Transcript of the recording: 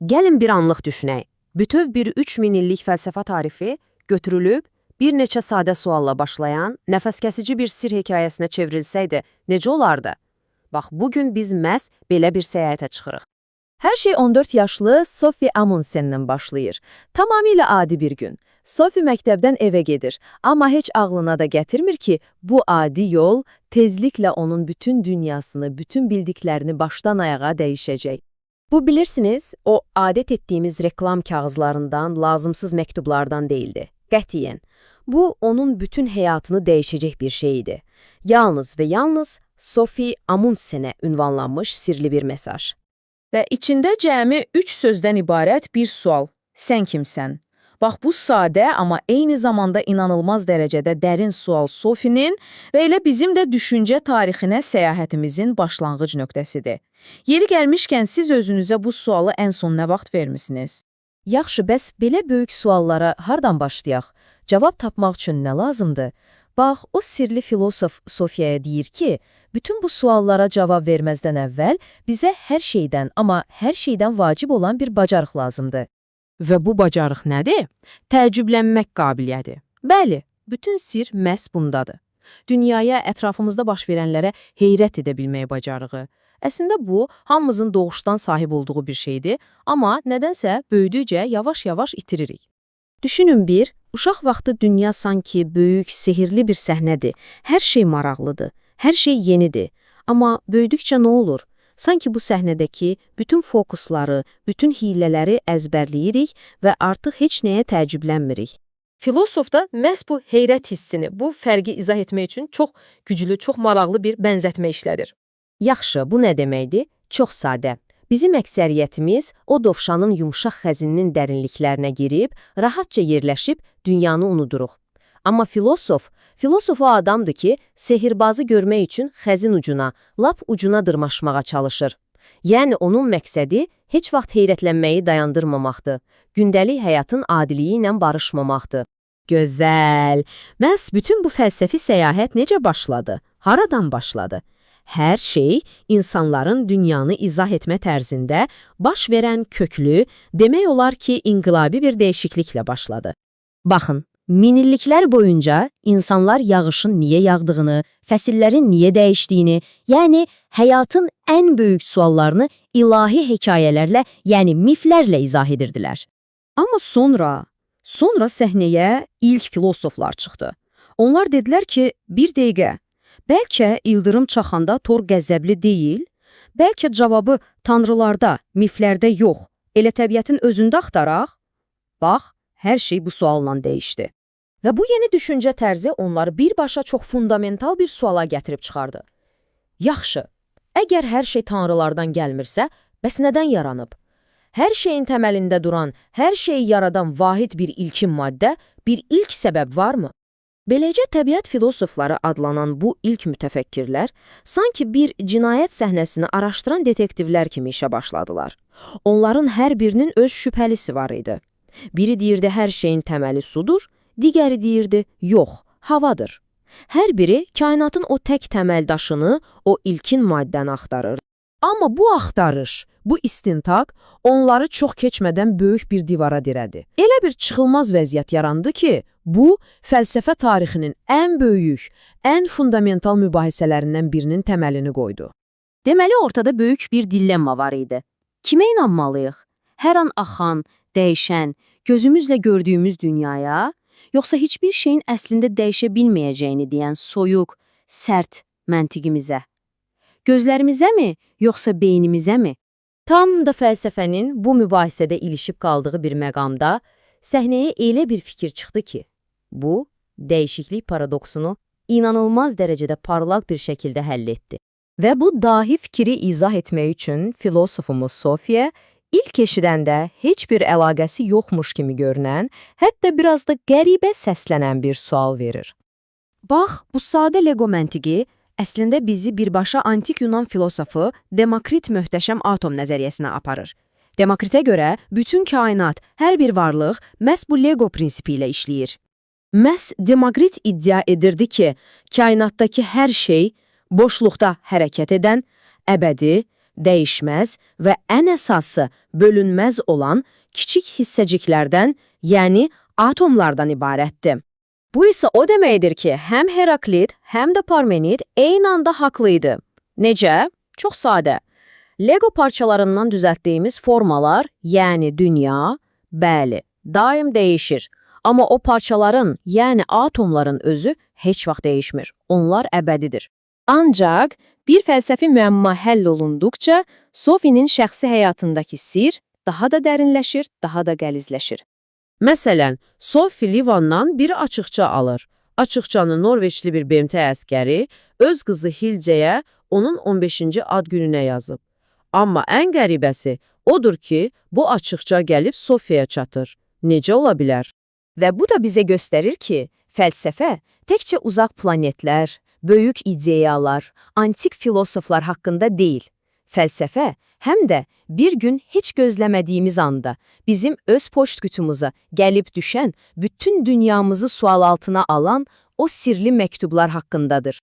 Gəlin bir anlıq düşünək. Bütöv bir 3000 illik fəlsəfə tarifi götürülüb, bir neçə sadə sualla başlayan, nəfəskəsici bir sir hekayəsinə çevrilsəydi, necə olardı? Bax, bugün biz məhz belə bir səyahətə çıxırıq. Hər şey 14 yaşlı Sophie Amundsen'dən başlayır. Tamamilə adi bir gün. Sophie məktəbdən evə gedir, amma heç ağlına da gətirmir ki, bu adi yol tezliklə onun bütün dünyasını, bütün bildiklərini başdan ayağa dəyişəcək. Bu bilirsiniz, o adət etdiyimiz reklam kağızlarından, lazımsız məktublardan değildi. Qətiyyən. Bu, onun bütün həyatını dəyişəcək bir şey idi. Yalnız və yalnız Sophie Amundsen'ə ünvanlanmış sirli bir mesaj. Və içində cəmi 3 sözdən ibarət bir sual. Sən kimsən? Bax, bu sadə, amma eyni zamanda inanılmaz dərəcədə dərin sual Sophie'nin və elə bizim də düşüncə tarixinə səyahətimizin başlanğıc nöqtəsidir. Yeri gəlmişkən siz özünüzə bu sualı ən son nə vaxt vermisiniz? Yaxşı, bəs belə böyük suallara hardan başlayaq? Cavab tapmaq üçün nə lazımdır? Bax, o sirli filosof Sophie'yə deyir ki, bütün bu suallara cavab verməzdən əvvəl bizə hər şeydən, amma hər şeydən vacib olan bir bacarıq lazımdır. Və bu bacarıq nədir? Təəccüblənmək qabiliyyəti. Bəli, bütün sir məhz bundadır. Dünyaya, ətrafımızda baş verənlərə heyrət edə bilməyə bacarığı. Əslində bu, hamımızın doğuşdan sahib olduğu bir şeydir, amma nədənsə böyüdükcə yavaş-yavaş itiririk. Düşünün bir, uşaq vaxtı dünya sanki böyük, sehirli bir səhnədir. Hər şey maraqlıdır, hər şey yenidir. Amma böyüdükcə nə olur? Sanki bu səhnədəki bütün fokusları, bütün hilələri əzbərləyirik və artıq heç nəyə təəccüblənmirik. Filosof da məhz bu heyrət hissini, bu fərqi izah etmək üçün çox güclü, çox maraqlı bir bənzətmə işlədir. Yaxşı, bu nə deməkdir? Çox sadə. Bizim əksəriyyətimiz o dovşanın yumşaq xəzininin dərinliklərinə girib, rahatca yerləşib dünyanı unuduruq. Amma filosof o adamdır ki, sehirbazı görmək üçün xəzin ucuna, lap ucuna dırmaşmağa çalışır. Yəni, onun məqsədi heç vaxt heyrətlənməyi dayandırmamaqdır, gündəlik həyatın adiliyi ilə barışmamaqdır. Gözəl! Məhz bütün bu fəlsəfi səyahət necə başladı? Haradan başladı? Hər şey insanların dünyanı izah etmə tərzində baş verən köklü, demək olar ki, inqilabi bir dəyişikliklə başladı. Baxın, minilliklər boyunca insanlar yağışın niyə yağdığını, fəsillərin niyə dəyişdiyini, yəni həyatın ən böyük suallarını ilahi hekayələrlə, yəni miflərlə izah edirdilər. Amma sonra səhnəyə ilk filosoflar çıxdı. Onlar dedilər ki, bir dəqiqə, bəlkə ildırım çaxanda tor qəzəbli deyil, bəlkə cavabı tanrılarda, miflərdə yox, elə təbiətin özündə axtaraq. Bax, hər şey bu sualla dəyişdi. Və bu yeni düşüncə tərzi onları birbaşa çox fundamental bir suala gətirib çıxardı. Yaxşı, əgər hər şey tanrılardan gəlmirsə, bəs nədən yaranıb? Hər şeyin təməlində duran, hər şeyi yaradan vahid bir ilkin maddə, bir ilk səbəb varmı? Beləcə, təbiət filosofları adlanan bu ilk mütəfəkkirlər sanki bir cinayət səhnəsini araşdıran detektivlər kimi işə başladılar. Onların hər birinin öz şübhəlisi var idi. Biri deyirdi, hər şeyin təməli sudur, digəri deyirdi, yox, havadır. Hər biri kainatın o tək təməl daşını, o ilkin maddəni axtarırdı. Amma bu axtarış, bu istintaq onları çox keçmədən böyük bir divara dirədi. Elə bir çıxılmaz vəziyyət yarandı ki, bu, fəlsəfə tarixinin ən böyük, ən fundamental mübahisələrindən birinin təməlini qoydu. Deməli, ortada böyük bir dilemma var idi. Kimə inanmalıyıq? Hər an axan, dəyişən, gözümüzlə gördüyümüz dünyaya, yoxsa heç bir şeyin əslində dəyişə bilməyəcəyini deyən soyuq, sərt məntiqimizə? Gözlərimizəmi, yoxsa beynimizəmi? Tam da fəlsəfənin bu mübahisədə ilişib qaldığı bir məqamda səhnəyə elə bir fikir çıxdı ki, bu, dəyişiklik paradoksunu inanılmaz dərəcədə parlaq bir şəkildə həll etdi. Və bu dahi fikri izah etmək üçün filosofumuz Sophie ilk eşidəndə heç bir əlaqəsi yoxmuş kimi görünən, hətta biraz da qəribə səslənən bir sual verir. Bax, bu sadə Lego məntiqi əslində bizi birbaşa antik Yunan filosofu Demokrit möhtəşəm atom nəzəriyyəsinə aparır. Demokritə görə bütün kainat, hər bir varlıq məhz bu Lego prinsipi ilə işləyir. Məhz Demokrit iddia edirdi ki, kainatdakı hər şey boşluqda hərəkət edən, əbədi, dəyişməz və ən əsası bölünməz olan kiçik hissəciklərdən, yəni atomlardan ibarətdir. Bu isə o deməkdir ki, həm Heraklit, həm də Parmenid eyni anda haqlı idi. Necə? Çox sadə. Lego parçalarından düzəltdiyimiz formalar, yəni dünya, bəli, daim dəyişir. Amma o parçaların, yəni atomların özü heç vaxt dəyişmir. Onlar əbədidir. Ancaq bir fəlsəfi müəmma həll olunduqca, Sophie'nin şəxsi həyatındakı sir daha da dərinləşir, daha da qəlizləşir. Məsələn, Sophie Livandan bir açıqça alır. Açıqçanı Norveçli bir BMT əskəri öz qızı Hilceyə onun 15-ci ad gününə yazıb. Amma ən qəribəsi odur ki, bu açıqça gəlib Sophie'yə çatır. Necə ola bilər? Və bu da bizə göstərir ki, fəlsəfə təkcə uzaq planetlər, böyük ideyalar, antik filosoflar haqqında deyil. Fəlsəfə həm də bir gün heç gözləmədiyimiz anda bizim öz poçt qutumuza gəlib düşən, bütün dünyamızı sual altına alan o sirli məktublar haqqındadır.